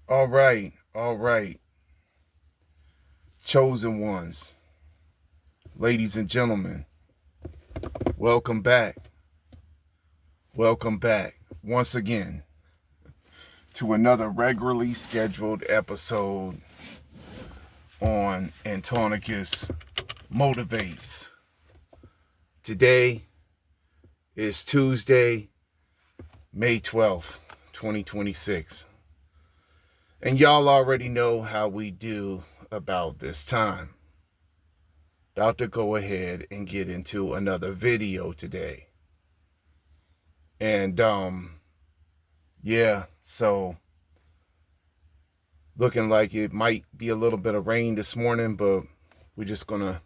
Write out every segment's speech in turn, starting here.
All right, all right. Chosen ones, ladies and gentlemen, welcome back. Welcome back once again to another regularly scheduled episode on Antonicus Motivates. Today is Tuesday, May 12th, 2026. And y'all already know how we do about this time. About to go ahead and get into another video today. And so looking like it might be a little bit of rain this morning, but we're just gonna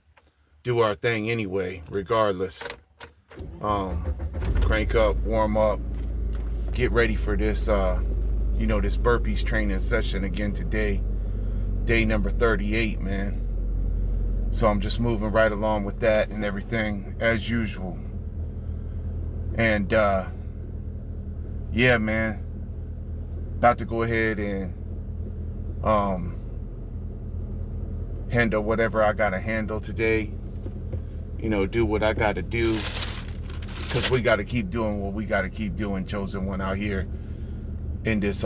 do our thing anyway, regardless. Crank up, warm up, get ready for this this burpees training session again today. Day number 38, man. So I'm just moving right along with that and everything as usual. And man, about to go ahead and handle whatever I gotta handle today. Do what I gotta do, because we gotta keep doing what we gotta keep doing, chosen one, out here in this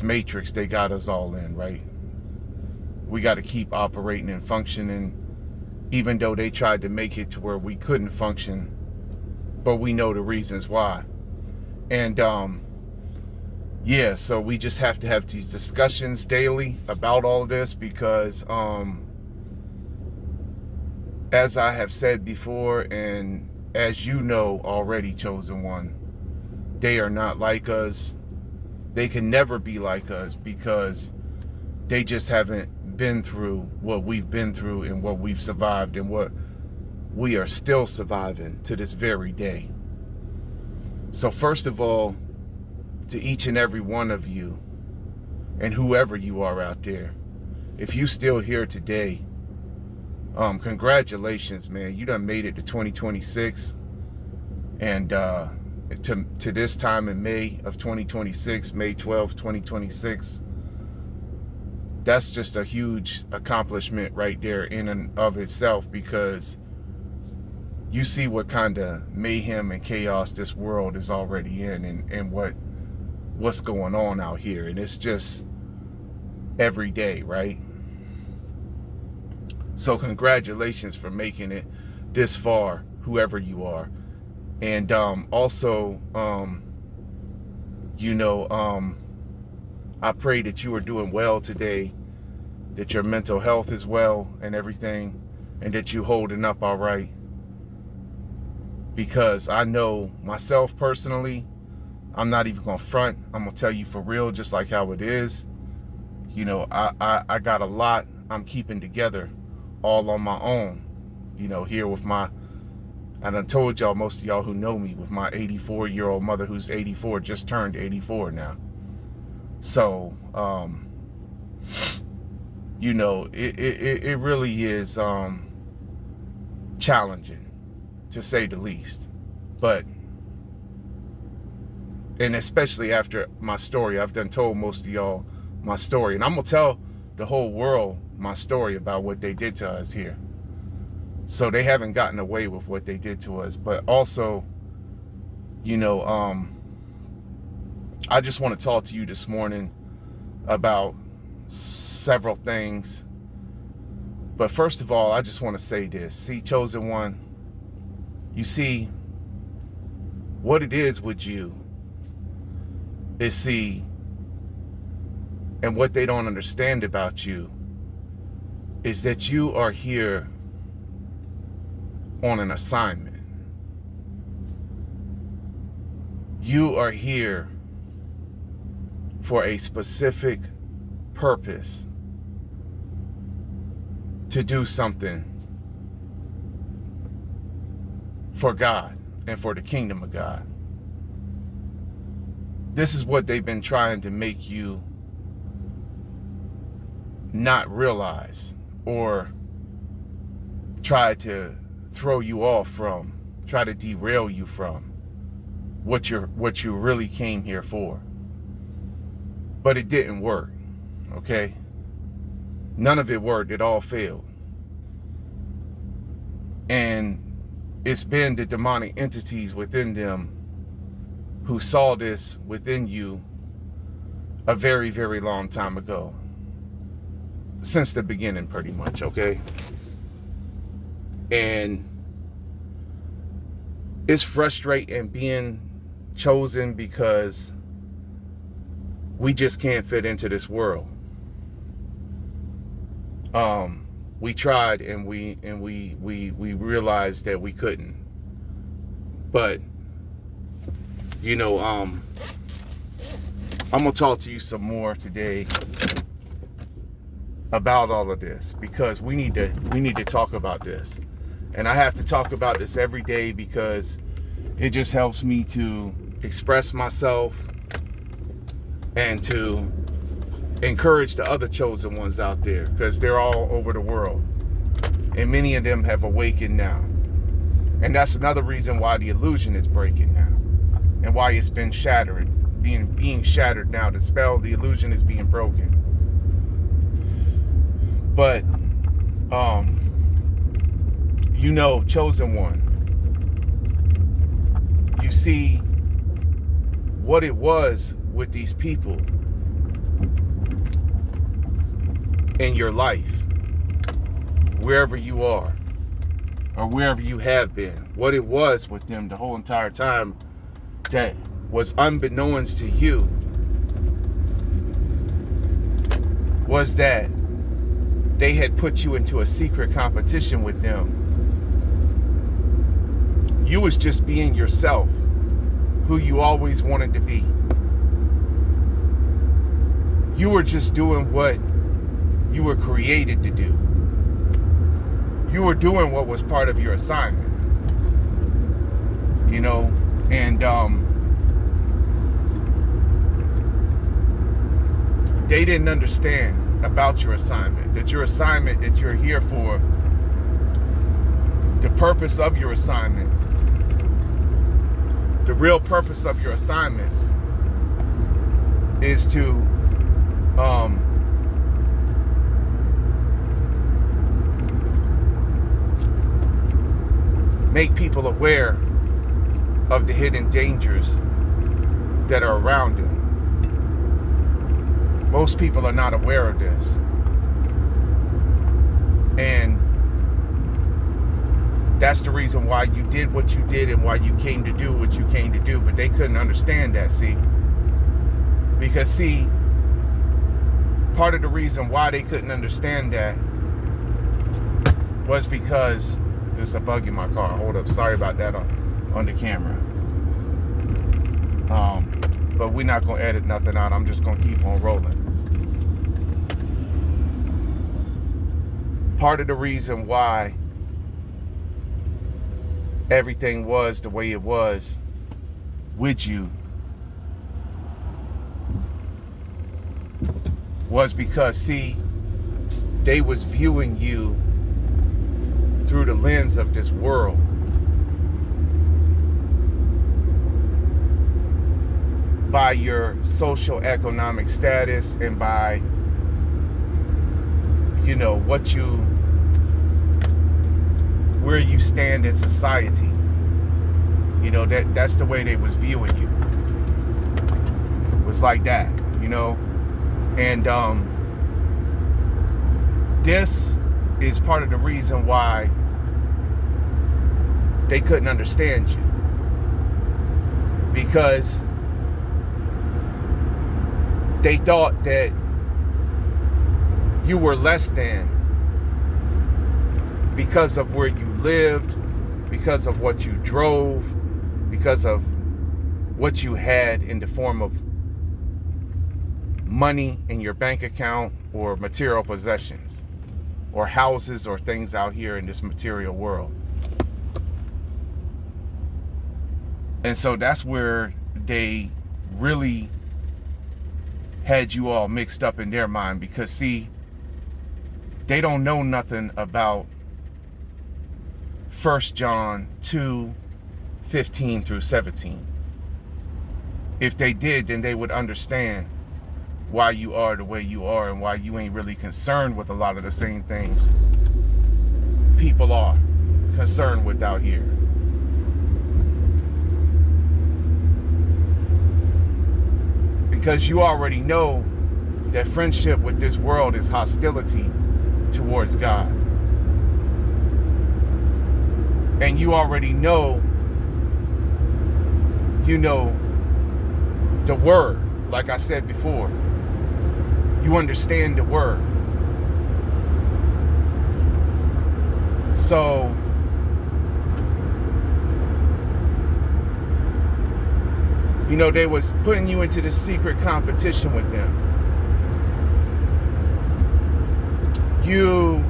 matrix they got us all in, right? We gotta keep operating and functioning, even though they tried to make it to where we couldn't function, but we know the reasons why. And so we just have to have these discussions daily about all of this, because as I have said before, and as you know already, chosen one, they are not like us. They can never be like us, because they just haven't been through what we've been through and what we've survived and what we are still surviving to this very day. So first of all, to each and every one of you, and whoever you are out there, if you still here today, congratulations, man. You done made it to 2026. And to this time in May of 2026, May 12th, 2026, that's just a huge accomplishment right there in and of itself, because you see what kind of mayhem and chaos this world is already in, and what's going on out here. And it's just every day, right? So congratulations for making it this far, whoever you are. And also, I pray that you are doing well today, that your mental health is well and everything, and that you holding up all right. Because I know myself personally, I'm not even gonna front. I'm gonna tell you for real, just like how it is. I got a lot I'm keeping together all on my own. Here with my, and I told y'all, most of y'all who know me, with my 84-year-old mother, who's 84, just turned 84 now. So, it really is challenging, to say the least. But, and especially after my story, I've done told most of y'all my story, and I'm gonna tell the whole world my story about what they did to us here. So they haven't gotten away with what they did to us. But also, I just want to talk to you this morning about several things. But first of all, I just want to say this. See, chosen one, you see, what it is with you is, see, and what they don't understand about you is that you are here on an assignment. You are here for a specific purpose, to do something for God and for the kingdom of God. This is what they've been trying to make you not realize, or try to throw you off from, try to derail you from what you really came here for. But it didn't work, okay? None of it worked. It all failed. And it's been the demonic entities within them who saw this within you a very, very long time ago. Since the beginning, pretty much, okay? And it's frustrating being chosen because we just can't fit into this world. We tried and we realized that we couldn't. But you know, I'm gonna talk to you some more today about all of this, because we need to talk about this. And I have to talk about this every day because it just helps me to express myself and to encourage the other chosen ones out there, because they're all over the world and many of them have awakened now. And that's another reason why the illusion is breaking now and why it's been shattered, being shattered now. The spell, the illusion is being broken. But you know, chosen one, you see what it was with these people in your life, wherever you are or wherever you have been, what it was with them the whole entire time that was unbeknownst to you was that they had put you into a secret competition with them. You was just being yourself, who you always wanted to be. You were just doing what you were created to do. You were doing what was part of your assignment. You know, and they didn't understand about your assignment, that your assignment that you're here for, the purpose of your assignment, the real purpose of your assignment is to make people aware of the hidden dangers that are around them. Most people are not aware of this. And that's the reason why you did what you did and why you came to do what you came to do. But they couldn't understand that, see? Because, see, part of the reason why they couldn't understand that was because there's a bug in my car. Hold up. Sorry about that on the camera. But we're not going to edit nothing out. I'm just going to keep on rolling. Part of the reason why everything was the way it was with you was because, see, they was viewing you through the lens of this world. By your social economic status and by, you know, where you stand in society. You know, that's the way they was viewing you. It was like that, you know. And this is part of the reason why they couldn't understand you. Because they thought that you were less than because of where you lived, because of what you drove, because of what you had in the form of money in your bank account or material possessions or houses or things out here in this material world. And so that's where they really had you all mixed up in their mind, because, see, they don't know nothing about 1 John 2:15 through 17. If they did, then they would understand why you are the way you are and why you ain't really concerned with a lot of the same things people are concerned with out here. Because you already know that friendship with this world is hostility towards God. And you already know, the word, like I said before. You understand the word. So, they was putting you into this secret competition with them. You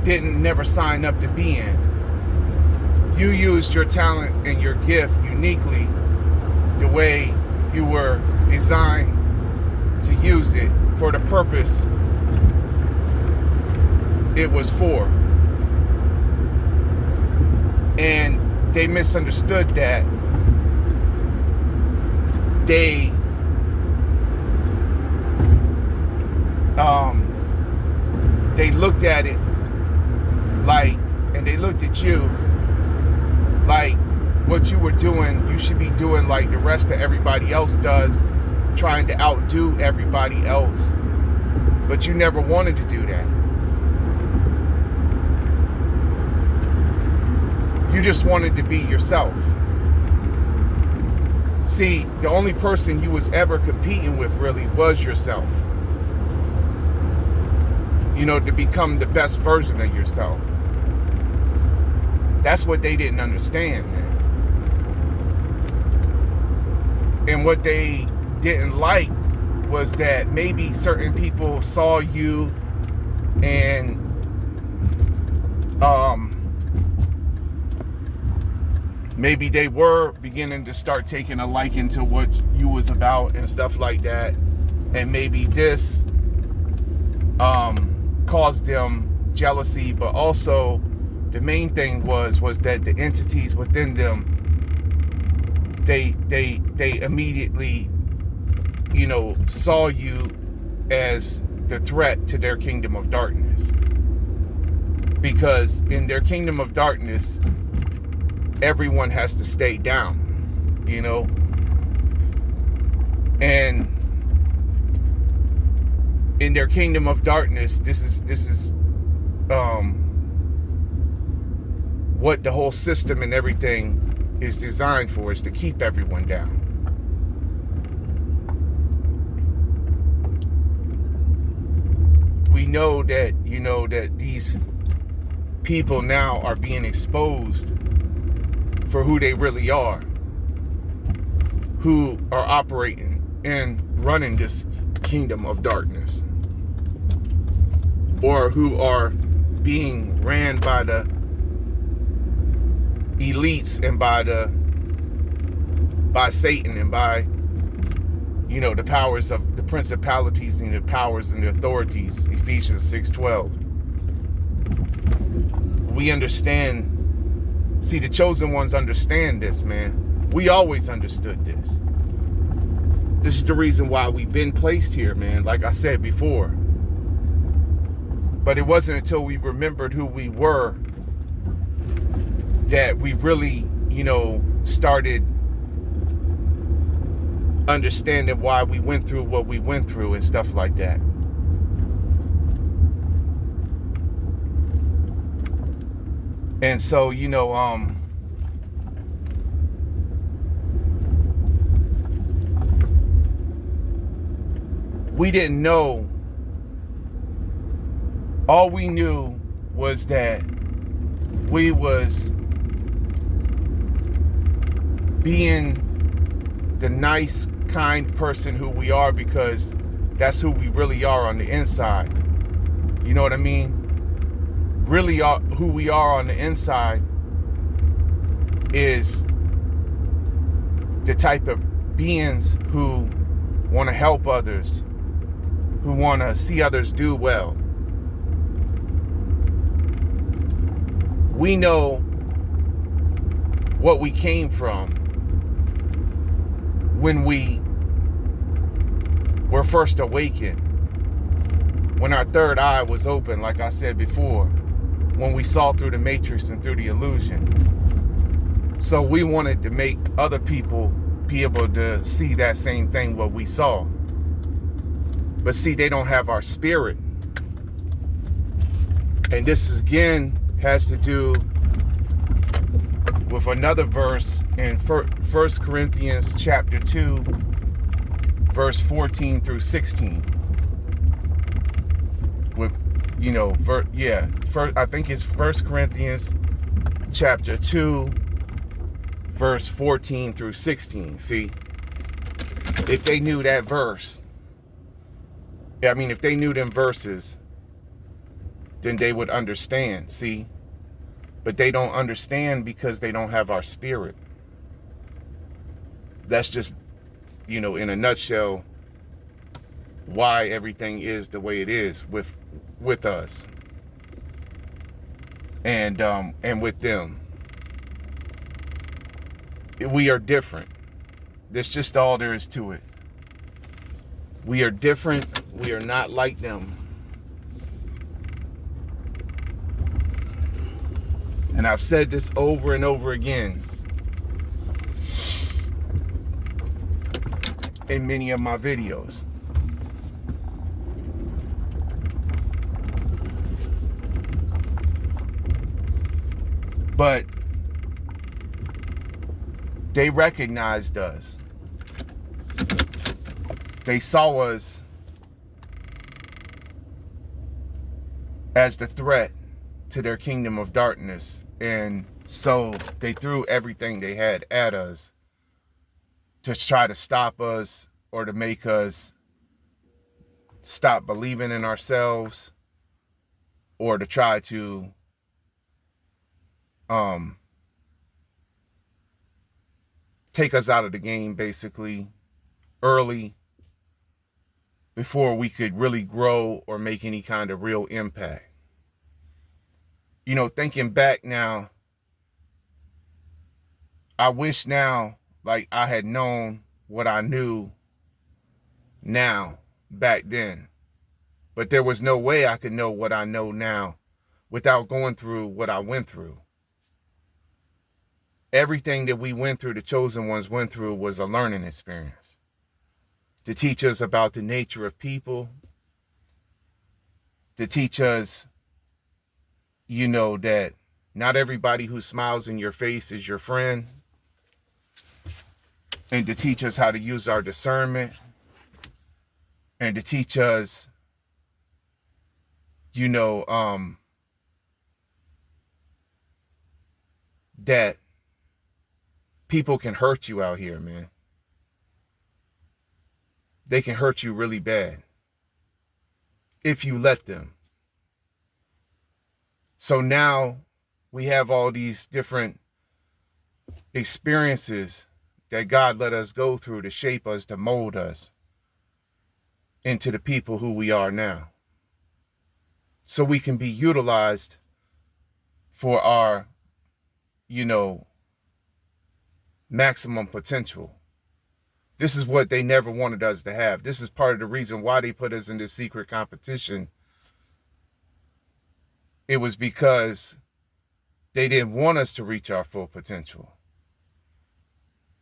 never sign up to be in. You used your talent and your gift uniquely the way you were designed to use it for the purpose it was for. And they misunderstood that. They looked at it and they looked at you like what you were doing, you should be doing like the rest of everybody else does, trying to outdo everybody else. But you never wanted to do that. You just wanted to be yourself. See, the only person you was ever competing with really was yourself. To become the best version of yourself. That's what they didn't understand, man. And what they didn't like was that maybe certain people saw you and maybe they were beginning to start taking a liking to what you was about and stuff like that. And maybe this caused them jealousy, but also the main thing was that the entities within them, they immediately, saw you as the threat to their kingdom of darkness. Because in their kingdom of darkness, everyone has to stay down, and in their kingdom of darkness, this is what the whole system and everything is designed for, is to keep everyone down. We know that, that these people now are being exposed for who they really are, who are operating and running this kingdom of darkness, or who are being ran by the elites and by Satan and by the powers of the principalities and the powers and the authorities. Ephesians 6:12. We understand. See, the chosen ones understand this, man. We always understood this. This is the reason why we've been placed here, man, like I said before. But it wasn't until we remembered who we were that we really, started understanding why we went through what we went through and stuff like that. And so, we didn't know. All we knew was that we was being the nice, kind person who we are, because that's who we really are on the inside. You know what I mean? Really, who we are on the inside is the type of beings who want to help others, who want to see others do well. We know what we came from when we were first awakened, when our third eye was open, like I said before, when we saw through the matrix and through the illusion. So we wanted to make other people be able to see that same thing what we saw. But see, they don't have our spirit. And this is, again, has to do with another verse in 1 Corinthians chapter 2, verse 14 through 16. With, I think it's 1 Corinthians chapter 2, verse 14 through 16. See, if they knew that verse, if they knew them verses, then they would understand, see? But they don't understand because they don't have our spirit. That's just, in a nutshell, why everything is the way it is with us. And with them. We are different. That's just all there is to it. We are different. We are not like them. And I've said this over and over again in many of my videos. But they recognized us. They saw us as the threat to their kingdom of darkness. And so they threw everything they had at us to try to stop us or to make us stop believing in ourselves, or to try to take us out of the game basically early, before we could really grow or make any kind of real impact. Thinking back now, I wish now, like, I had known what I knew now back then. But there was no way I could know what I know now without going through what I went through. Everything that we went through, the chosen ones went through, was a learning experience to teach us about the nature of people, to teach us, that not everybody who smiles in your face is your friend, and to teach us how to use our discernment, and to teach us, that people can hurt you out here, man. They can hurt you really bad if you let them. So now we have all these different experiences that God let us go through to shape us, to mold us into the people who we are now. So we can be utilized for our, maximum potential. This is what they never wanted us to have. This is part of the reason why they put us in this secret competition. It was because they didn't want us to reach our full potential.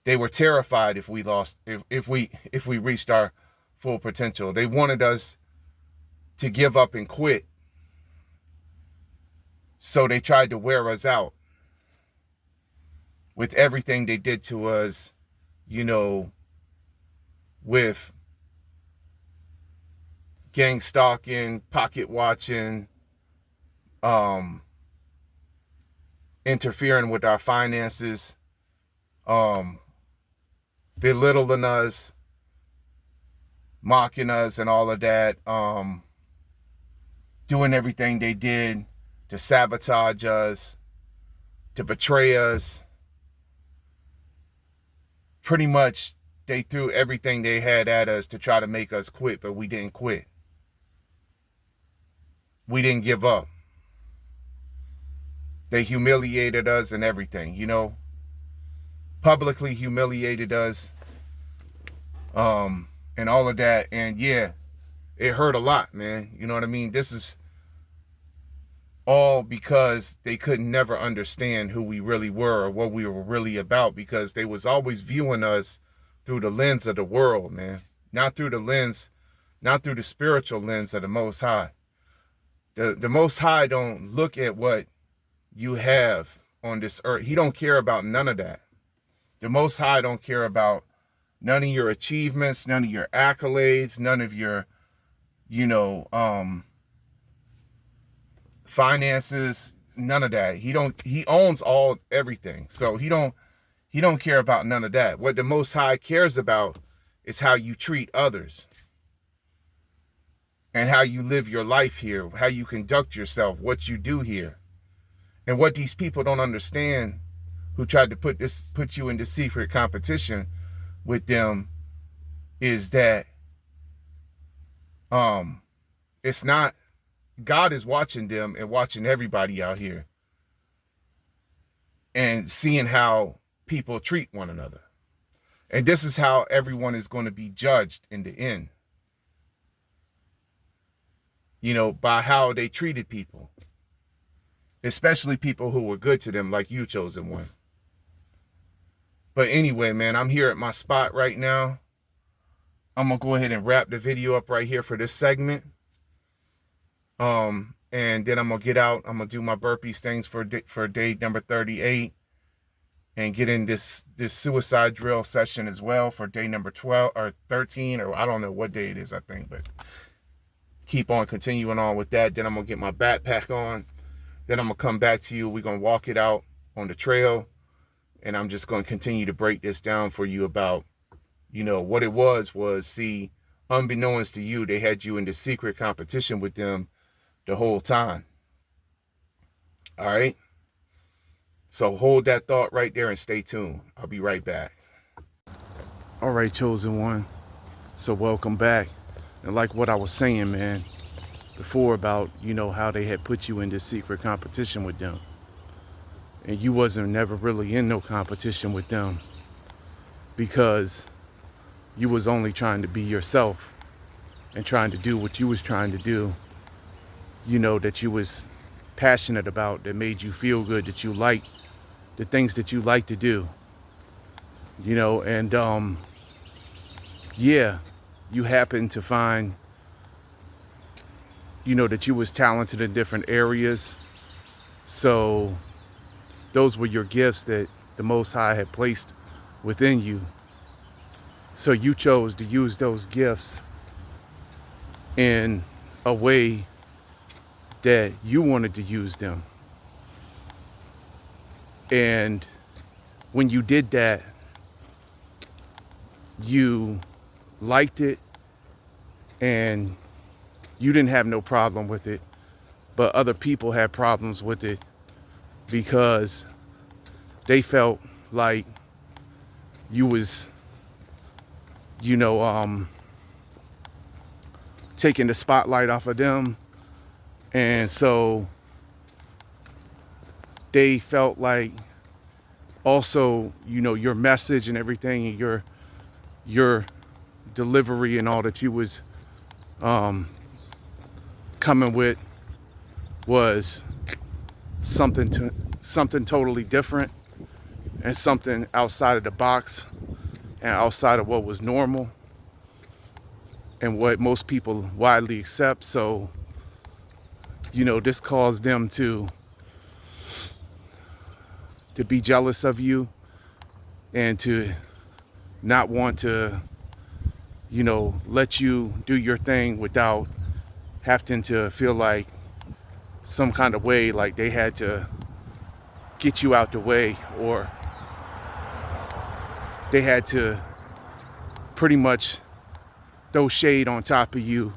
They were terrified if we lost, if we reached our full potential. They wanted us to give up and quit. So they tried to wear us out with everything they did to us, with gang stalking, pocket watching, interfering with our finances, belittling us, mocking us and all of that, doing everything they did to sabotage us, to betray us. Pretty much, they threw everything they had at us to try to make us quit, but we didn't quit. We didn't give up. They humiliated us and everything, publicly humiliated us, and all of that. And yeah, it hurt a lot, man. You know what I mean? This is all because they could never understand who we really were or what we were really about, because they was always viewing us through the lens of the world, man. Not through the spiritual lens of the Most High. The Most High don't look at what you have on this earth. He don't care about none of that. The Most High don't care about none of your achievements, none of your accolades, none of your, finances, none of that. He owns everything. So he don't care about none of that. What the Most High cares about is how you treat others and how you live your life here, how you conduct yourself, what you do here. And what these people don't understand, who tried to put you into secret competition with them, is that it's not, God is watching them and watching everybody out here and seeing how people treat one another. And this is how everyone is going to be judged in the end. By how they treated people, especially people who were good to them, like you, chosen one. But anyway, man, I'm here at my spot right now. I'm going to go ahead and wrap the video up right here for this segment. And then I'm going to get out. I'm going to do my burpees things for day number 38 and get in this suicide drill session as well for day number 12 or 13, or I don't know what day it is, I think, but keep on continuing on with that. Then I'm going to get my backpack on. Then I'm going to come back to you. We're going to walk it out on the trail. And I'm just going to continue to break this down for you about, what it was, see, unbeknownst to you, they had you in the secret competition with them the whole time. All right. So hold that thought right there and stay tuned. I'll be right back. All right, chosen one. So welcome back. And like what I was saying, man, before about, how they had put you in this secret competition with them. And you wasn't never really in no competition with them because you was only trying to be yourself and trying to do what you was trying to do, that you was passionate about, that made you feel good, that you liked the things that you like to do, and yeah, you happen to find, that you was talented in different areas. So those were your gifts that the Most High had placed within you. So you chose to use those gifts in a way that you wanted to use them. And when you did that, you liked it and you didn't have no problem with it, but other people had problems with it because they felt like you was, taking the spotlight off of them. And so they felt like also, your message and everything, and your delivery and all that you was coming with was something totally different and something outside of the box and outside of what was normal and what most people widely accept. So, this caused them to be jealous of you and to not want to, let you do your thing without having to feel like some kind of way, like they had to get you out the way, or they had to pretty much throw shade on top of you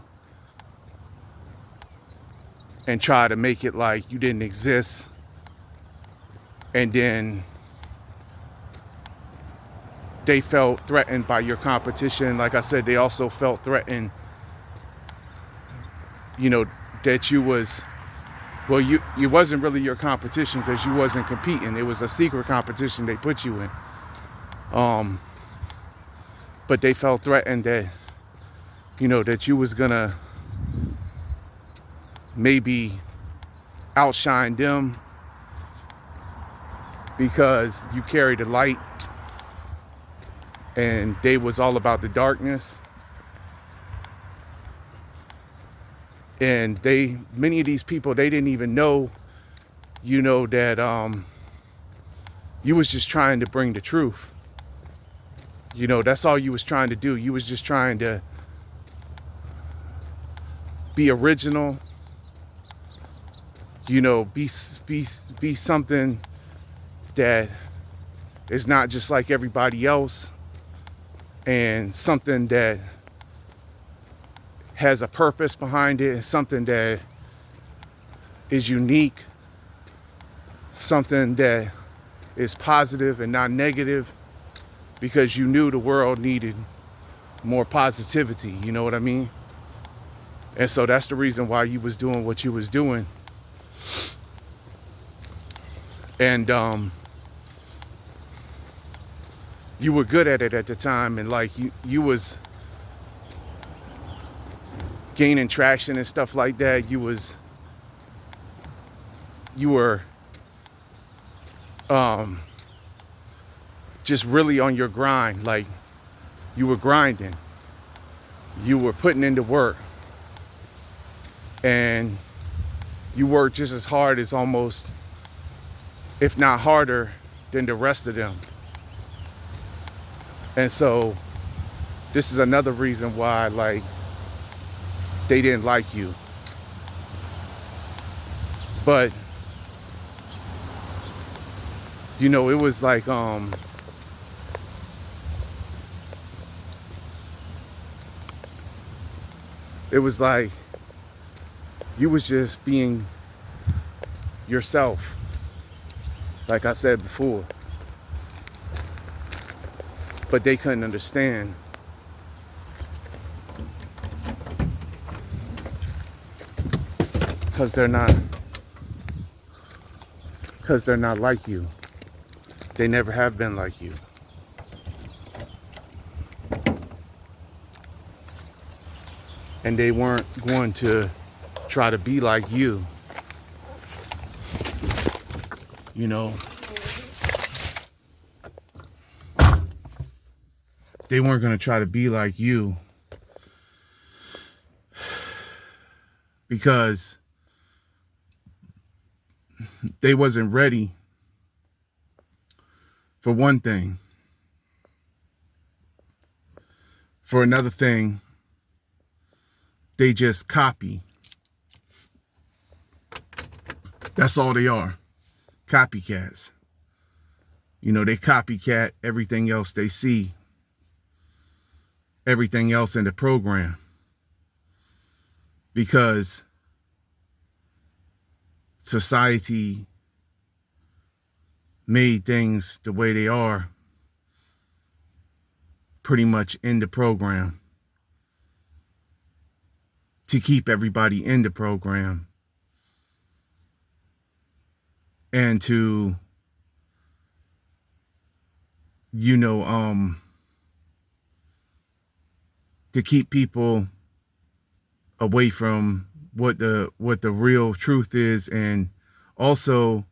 and try to make it like you didn't exist. And then they felt threatened by your competition. Like I said, they also felt threatened, that you was, well, you wasn't really your competition because you wasn't competing. It was a secret competition they put you in. But they felt threatened that that you was gonna maybe outshine them because you carried the light and they was all about the darkness. And many of these people, they didn't even know, that you was just trying to bring the truth. That's all you was trying to do. You was just trying to be original, be something that is not just like everybody else, and something that has a purpose behind it, something that is unique, something that is positive and not negative, because you knew the world needed more positivity, you know what I mean? And so that's the reason why you was doing what you was doing. And you were good at it at the time, and like you was gaining traction and stuff like that. You were just really on your grind. Like, you were grinding, you were putting into work, and you worked just as hard as, almost, if not harder, than the rest of them. And so this is another reason why, like, they didn't like you. But it was like you was just being yourself, like I said before. But they couldn't understand. Because they're not like you. They never have been like you. And they weren't going to try to be like you. They weren't going to try to be like you, because they wasn't ready, for one thing. For another thing, they just copy. That's all they are. Copycats. They copycat everything else they see, everything else in the program, because society made things the way they are pretty much in the program to keep everybody in the program, and to to keep people away from what the real truth is, and also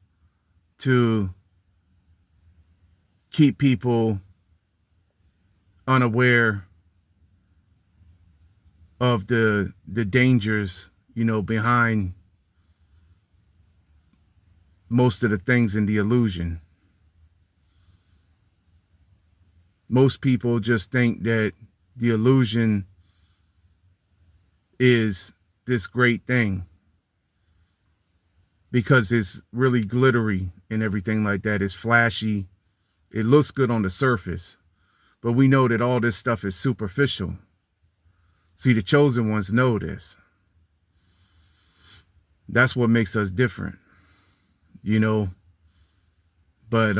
to keep people unaware of the dangers, behind most of the things in the illusion. Most people just think that the illusion is this great thing because it's really glittery and everything like that. It's flashy. It looks good on the surface, but we know that all this stuff is superficial. See, the chosen ones know this. That's what makes us different, but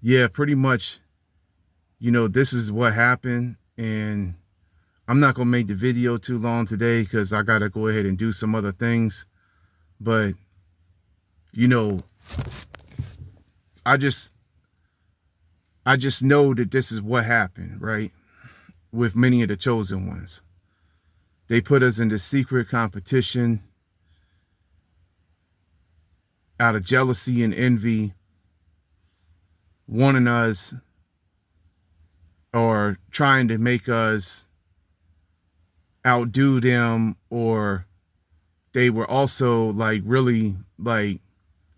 yeah, pretty much, this is what happened. And I'm not going to make the video too long today because I got to go ahead and do some other things. But, I just know that this is what happened, right? with many of the chosen ones. They put us into secret competition out of jealousy and envy, wanting us or trying to make us outdo them, or they were also like really like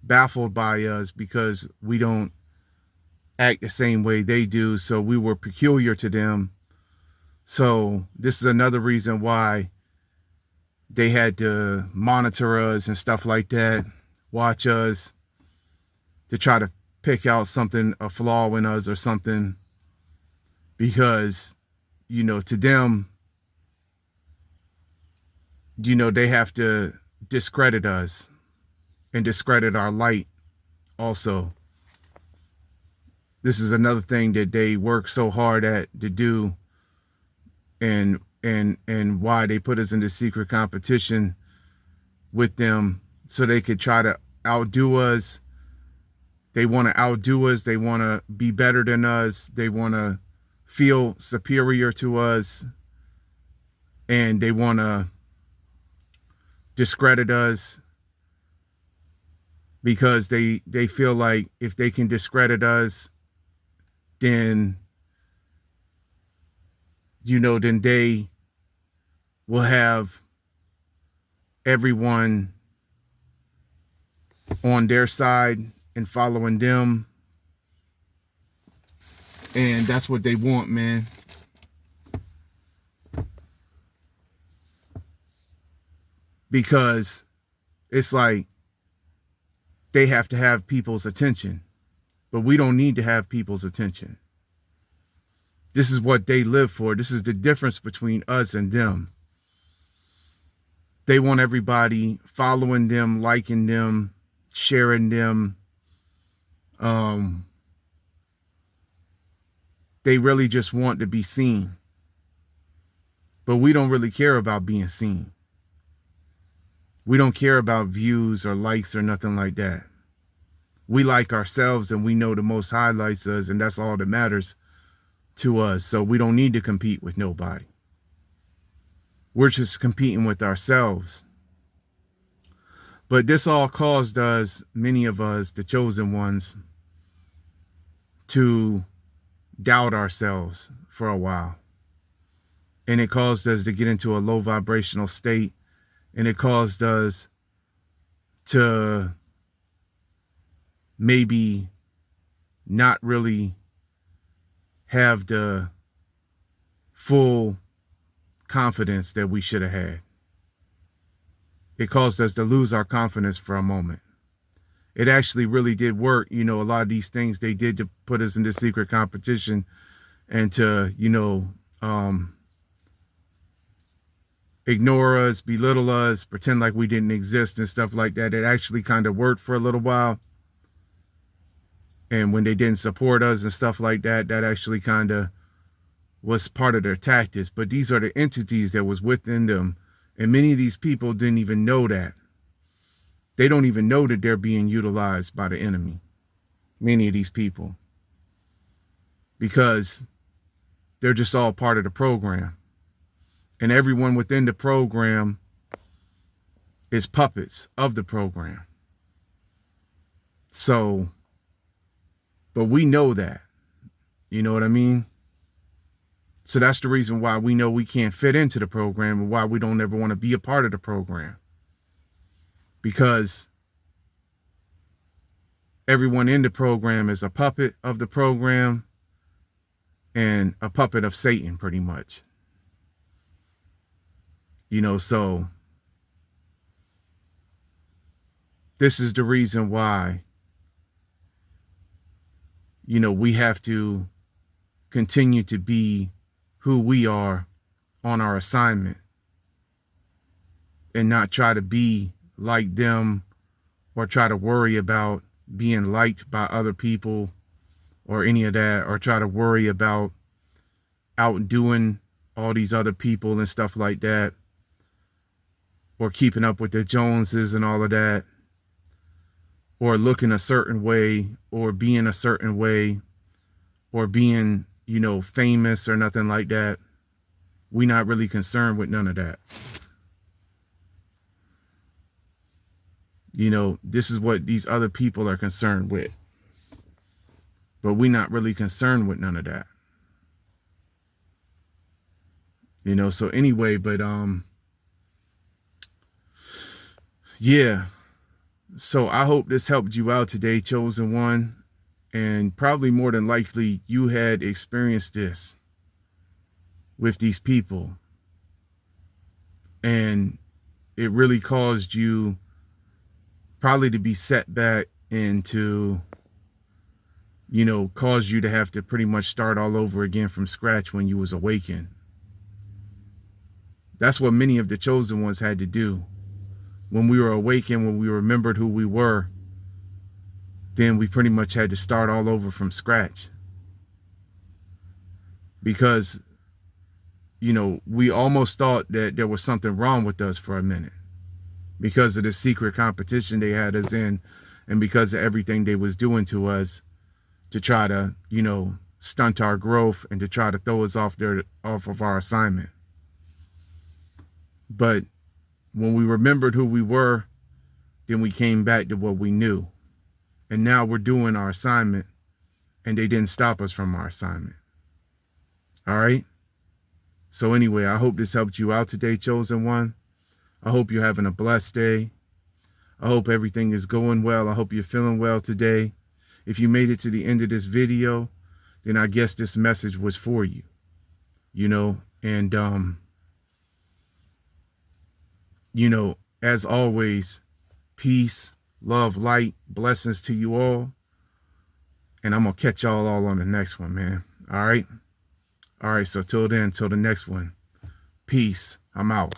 baffled by us because we don't act the same way they do. So we were peculiar to them. So this is another reason why they had to monitor us and stuff like that, watch us to try to pick out something, a flaw in us or something, because, you know, to them, you know, they have to discredit us and discredit our light also. This is another thing that they work so hard at to do, and why they put us into secret competition with them, so they could try to outdo us. They want to outdo us. They want to be better than us. They want to feel superior to us, and they want to discredit us because they feel like if they can discredit us, then, you know, then they will have everyone on their side and following them. And that's what they want, man. Because it's like they have to have people's attention, but we don't need to have people's attention. This is what they live for. This is the difference between us and them. They want everybody following them, liking them, sharing them. They really just want to be seen. But we don't really care about being seen. We don't care about views or likes or nothing like that. We like ourselves, and we know the Most High likes us, and that's all that matters to us. So we don't need to compete with nobody. We're just competing with ourselves. But this all caused us, many of us, the chosen ones, to doubt ourselves for a while. And it caused us to get into a low vibrational state. And it caused us to maybe not really have the full confidence that we should have had. It caused us to lose our confidence for a moment. It actually really did work. You know, a lot of these things they did to put us into secret competition and to, you know, ignore us, belittle us, pretend like we didn't exist and stuff like that. It actually kind of worked for a little while. And when they didn't support us and stuff like that, that actually kind of was part of their tactics. But these are the entities that was within them. And many of these people didn't even know that. They don't even know that they're being utilized by the enemy. Many of these people. Because they're just all part of the program. And everyone within the program is puppets of the program. So, but we know that. You know what I mean? So that's the reason why we know we can't fit into the program and why we don't ever want to be a part of the program. Because everyone in the program is a puppet of the program and a puppet of Satan, pretty much. You know, so this is the reason why, you know, we have to continue to be who we are on our assignment and not try to be like them or try to worry about being liked by other people or any of that, or try to worry about outdoing all these other people and stuff like that, or keeping up with the Joneses and all of that, or looking a certain way, or being a certain way, or being, you know, famous or nothing like that. we not really concerned with none of that. You know, this is what these other people are concerned with. But we not really concerned with none of that. You know, so anyway, but yeah. So I hope this helped you out today, chosen one. And probably more than likely you had experienced this with these people. And it really caused you probably to be set back and to, you know, cause you to have to pretty much start all over again from scratch when you was awakened. That's what many of the chosen ones had to do. When we were awakened, when we remembered who we were, then we pretty much had to start all over from scratch. Because, you know, we almost thought that there was something wrong with us for a minute because of the secret competition they had us in, and because of everything they was doing to us to try to, you know, stunt our growth and to try to throw us off of our assignment. But when we remembered who we were, then we came back to what we knew. And now we're doing our assignment, and they didn't stop us from our assignment. All right? So anyway, I hope this helped you out today, chosen one. I hope you're having a blessed day. I hope everything is going well. I hope you're feeling well today. If you made it to the end of this video, then I guess this message was for you. You know, and you know, as always, peace, love, light, blessings to you all. And I'm going to catch y'all all on the next one, man. All right? All right, so till then, till the next one. Peace. I'm out.